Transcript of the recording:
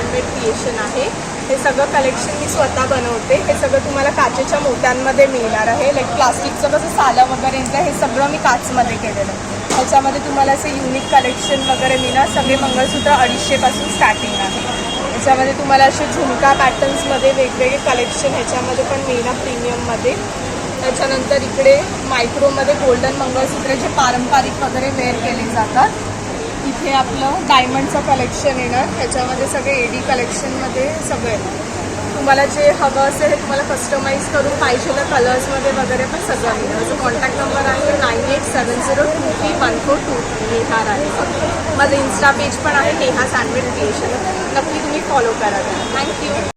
Handmade creation आहे. हे सगळं कलेक्शन मी स्वतः बनवते. हे सगळं तुम्हाला काचेच्या मोत्यांमध्ये मिळणार आहे. लाईक प्लास्टिकचं कसं सालं वगैरे येतं, हे सगळं मी काचमध्ये केलेलं आहे. ह्याच्यामध्ये तुम्हाला असे युनिक कलेक्शन वगैरे मिळणार. सगळे मंगळसूत्र 250पासून स्टार्टिंग आहे. ह्याच्यामध्ये तुम्हाला असे झुमका पॅटर्न्समध्ये वेगवेगळे कलेक्शन ह्याच्यामध्ये पण मिळणार प्रीमियममध्ये. त्याच्यानंतर इकडे मायक्रोमध्ये गोल्डन मंगळसूत्र जे पारंपरिक वगैरे वेअर केले जातात. इथे आपलं डायमंडचं कलेक्शन येणार. ह्याच्यामध्ये सगळे एडी कलेक्शनमध्ये सगळे तुम्हाला जे हवं असेल हे तुम्हाला कस्टमाइज करून पाहिजे कलर्समध्ये वगैरे पण सगळं मिळेल. माझा कॉन्टॅक्ट नंबर आहे 9870231423 नेहा आहे. माझं इन्स्टा पेज पण आहे नेहाज हँडमेड क्रिएशन. नक्की तुम्ही फॉलो करा. थँक्यू.